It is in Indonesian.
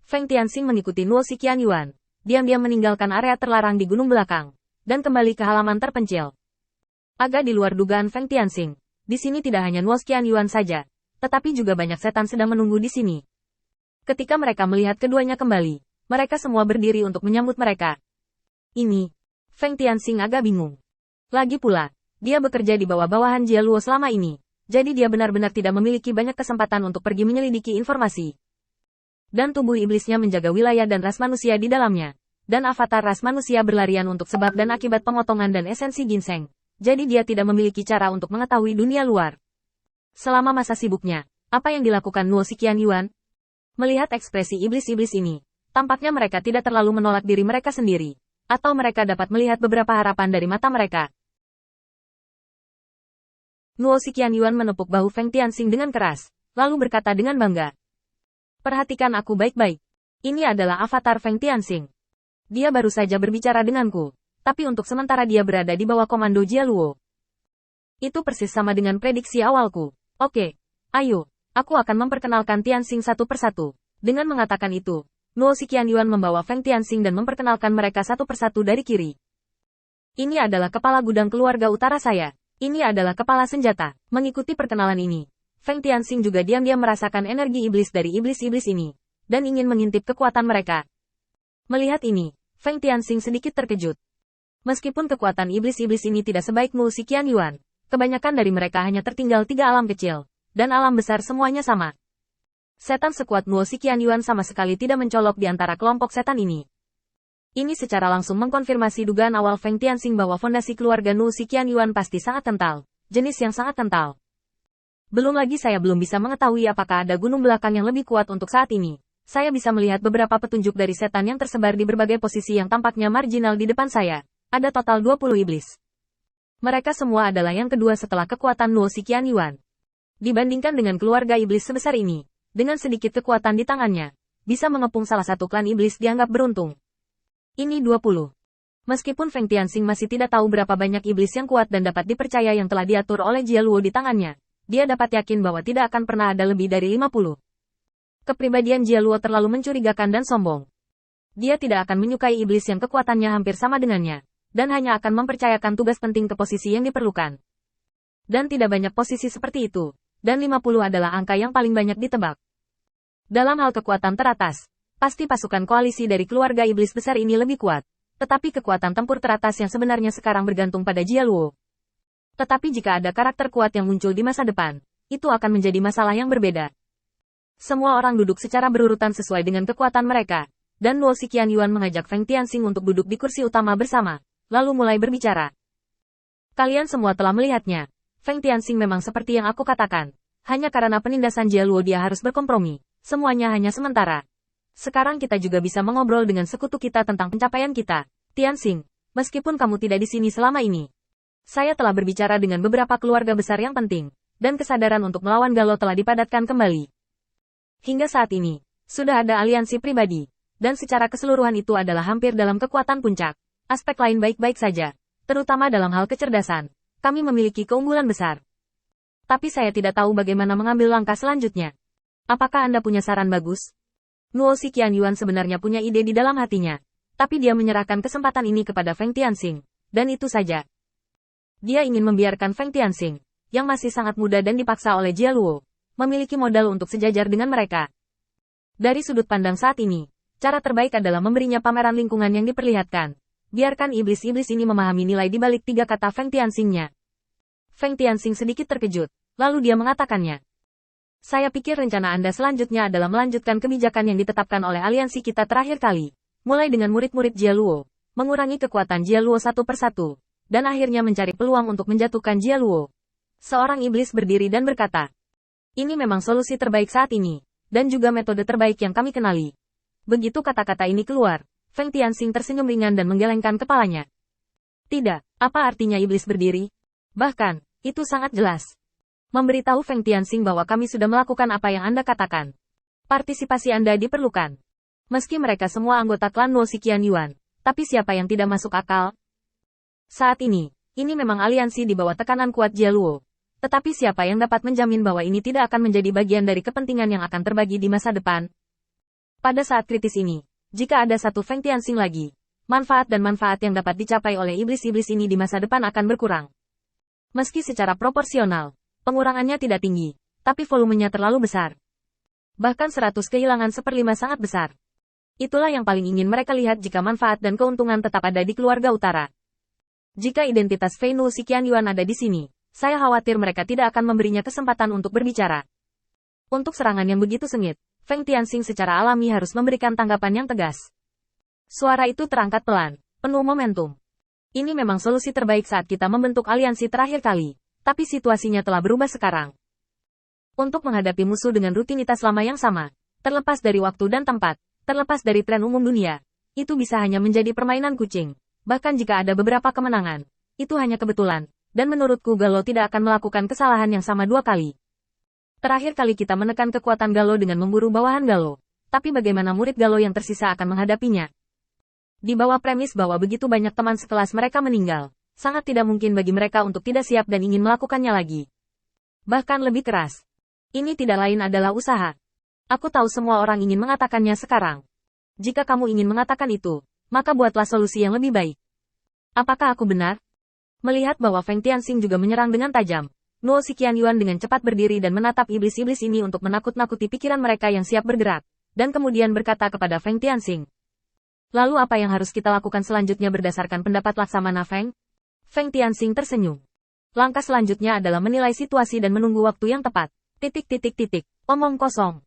Feng Tianxing mengikuti Nuo Qianyuan, diam-diam meninggalkan area terlarang di gunung belakang, dan kembali ke halaman terpencil. Agak di luar dugaan Feng Tianxing, di sini tidak hanya Nuo Qianyuan saja, tetapi juga banyak setan sedang menunggu di sini. Ketika mereka melihat keduanya kembali, mereka semua berdiri untuk menyambut mereka. Ini, Feng Tianxing agak bingung. Lagi pula, dia bekerja di bawah bawahan Jia Luo selama ini, jadi dia benar-benar tidak memiliki banyak kesempatan untuk pergi menyelidiki informasi. Dan tubuh iblisnya menjaga wilayah dan ras manusia di dalamnya. Dan avatar ras manusia berlarian untuk sebab dan akibat pemotongan dan esensi ginseng. Jadi dia tidak memiliki cara untuk mengetahui dunia luar. Selama masa sibuknya, apa yang dilakukan Nuo Qianyuan? Melihat ekspresi iblis-iblis ini, tampaknya mereka tidak terlalu menolak diri mereka sendiri. Atau mereka dapat melihat beberapa harapan dari mata mereka. Nuo Qianyuan menepuk bahu Feng Tianxing dengan keras, lalu berkata dengan bangga. Perhatikan aku baik-baik. Ini adalah avatar Feng Tianxing. Dia baru saja berbicara denganku, tapi untuk sementara dia berada di bawah komando Jia Luo. Itu persis sama dengan prediksi awalku. Oke, ayo, aku akan memperkenalkan Tianxing satu persatu. Dengan mengatakan itu, Nuo Qianyuan membawa Feng Tianxing dan memperkenalkan mereka satu persatu dari kiri. Ini adalah kepala gudang keluarga utara saya. Ini adalah kepala senjata. Mengikuti perkenalan ini, Feng Tianxing juga diam-diam merasakan energi iblis dari iblis-iblis ini, dan ingin mengintip kekuatan mereka. Melihat ini, Feng Tianxing sedikit terkejut. Meskipun kekuatan iblis-iblis ini tidak sebaik Nuo Qianyuan, kebanyakan dari mereka hanya tertinggal 3 alam kecil, dan alam besar semuanya sama. Setan sekuat Nuo Qianyuan sama sekali tidak mencolok di antara kelompok setan ini. Ini secara langsung mengkonfirmasi dugaan awal Feng Tianxing bahwa fondasi keluarga Nuo Qianyuan pasti sangat kental, jenis yang sangat kental. Belum lagi saya belum bisa mengetahui apakah ada gunung belakang yang lebih kuat untuk saat ini. Saya bisa melihat beberapa petunjuk dari setan yang tersebar di berbagai posisi yang tampaknya marginal di depan saya. Ada total 20 iblis. Mereka semua adalah yang kedua setelah kekuatan Nuo Qianyuan. Dibandingkan dengan keluarga iblis sebesar ini, dengan sedikit kekuatan di tangannya, bisa mengepung salah satu klan iblis dianggap beruntung. Ini 20. Meskipun Feng Tianxing masih tidak tahu berapa banyak iblis yang kuat dan dapat dipercaya yang telah diatur oleh Jia Luo di tangannya, dia dapat yakin bahwa tidak akan pernah ada lebih dari 50. Kepribadian Jia Luo terlalu mencurigakan dan sombong. Dia tidak akan menyukai iblis yang kekuatannya hampir sama dengannya, dan hanya akan mempercayakan tugas penting ke posisi yang diperlukan. Dan tidak banyak posisi seperti itu, dan 50 adalah angka yang paling banyak ditebak. Dalam hal kekuatan teratas, pasti pasukan koalisi dari keluarga iblis besar ini lebih kuat, tetapi kekuatan tempur teratas yang sebenarnya sekarang bergantung pada Jia Luo. Tetapi jika ada karakter kuat yang muncul di masa depan, itu akan menjadi masalah yang berbeda. Semua orang duduk secara berurutan sesuai dengan kekuatan mereka, dan Nuo Qianyuan mengajak Feng Tianxing untuk duduk di kursi utama bersama, lalu mulai berbicara. Kalian semua telah melihatnya, Feng Tianxing memang seperti yang aku katakan, hanya karena penindasan Jia Luo dia harus berkompromi, semuanya hanya sementara. Sekarang kita juga bisa mengobrol dengan sekutu kita tentang pencapaian kita. Tianxing, meskipun kamu tidak di sini selama ini, saya telah berbicara dengan beberapa keluarga besar yang penting, dan kesadaran untuk melawan Galuh telah dipadatkan kembali. Hingga saat ini, sudah ada aliansi pribadi, dan secara keseluruhan itu adalah hampir dalam kekuatan puncak. Aspek lain baik-baik saja, terutama dalam hal kecerdasan, kami memiliki keunggulan besar. Tapi saya tidak tahu bagaimana mengambil langkah selanjutnya. Apakah Anda punya saran bagus? Nuo Qianyuan sebenarnya punya ide di dalam hatinya, tapi dia menyerahkan kesempatan ini kepada Feng Tianxing, dan itu saja. Dia ingin membiarkan Feng Tianxing, yang masih sangat muda dan dipaksa oleh Jia Luo, memiliki modal untuk sejajar dengan mereka. Dari sudut pandang saat ini, cara terbaik adalah memberinya pameran lingkungan yang diperlihatkan. Biarkan iblis-iblis ini memahami nilai di balik 3 kata Feng Tianxing-nya. Feng Tianxing sedikit terkejut, lalu dia mengatakannya. Saya pikir rencana Anda selanjutnya adalah melanjutkan kebijakan yang ditetapkan oleh aliansi kita terakhir kali, mulai dengan murid-murid Jia Luo, mengurangi kekuatan Jia Luo satu persatu, dan akhirnya mencari peluang untuk menjatuhkan Jia Luo. Seorang iblis berdiri dan berkata, ini memang solusi terbaik saat ini, dan juga metode terbaik yang kami kenali. Begitu kata-kata ini keluar, Feng Tianxing tersenyum ringan dan menggelengkan kepalanya. Tidak, apa artinya iblis berdiri? Bahkan, itu sangat jelas. Memberitahu Feng Tianxing bahwa kami sudah melakukan apa yang Anda katakan. Partisipasi Anda diperlukan. Meski mereka semua anggota klan Nuo Qianyuan, tapi siapa yang tidak masuk akal? Saat ini memang aliansi di bawah tekanan kuat Jia Luo. Tetapi siapa yang dapat menjamin bahwa ini tidak akan menjadi bagian dari kepentingan yang akan terbagi di masa depan? Pada saat kritis ini, jika ada satu Feng Tianxing lagi, manfaat yang dapat dicapai oleh iblis-iblis ini di masa depan akan berkurang. Meski secara proporsional, pengurangannya tidak tinggi, tapi volumenya terlalu besar. Bahkan 100 kehilangan 1/5 sangat besar. Itulah yang paling ingin mereka lihat jika manfaat dan keuntungan tetap ada di keluarga utara. Jika identitas Fei Nu Xiqianyuan ada di sini, saya khawatir mereka tidak akan memberinya kesempatan untuk berbicara. Untuk serangan yang begitu sengit, Feng Tianxing secara alami harus memberikan tanggapan yang tegas. Suara itu terangkat pelan, penuh momentum. Ini memang solusi terbaik saat kita membentuk aliansi terakhir kali, tapi situasinya telah berubah sekarang. Untuk menghadapi musuh dengan rutinitas lama yang sama, terlepas dari waktu dan tempat, terlepas dari tren umum dunia, itu bisa hanya menjadi permainan kucing. Bahkan jika ada beberapa kemenangan, itu hanya kebetulan, dan menurutku Galo tidak akan melakukan kesalahan yang sama 2 kali. Terakhir kali kita menekan kekuatan Galo dengan memburu bawahan Galo. Tapi bagaimana murid Galo yang tersisa akan menghadapinya? Di bawah premis bahwa begitu banyak teman sekelas mereka meninggal, sangat tidak mungkin bagi mereka untuk tidak siap dan ingin melakukannya lagi. Bahkan lebih keras. Ini tidak lain adalah usaha. Aku tahu semua orang ingin mengatakannya sekarang. Jika kamu ingin mengatakan itu, maka buatlah solusi yang lebih baik. Apakah aku benar? Melihat bahwa Feng Tianxing juga menyerang dengan tajam, Nuo Xiqianyuan dengan cepat berdiri dan menatap iblis-iblis ini untuk menakut-nakuti pikiran mereka yang siap bergerak, dan kemudian berkata kepada Feng Tianxing. Lalu apa yang harus kita lakukan selanjutnya berdasarkan pendapat Laksamana Feng? Feng Tianxing tersenyum. Langkah selanjutnya adalah menilai situasi dan menunggu waktu yang tepat. Omong kosong.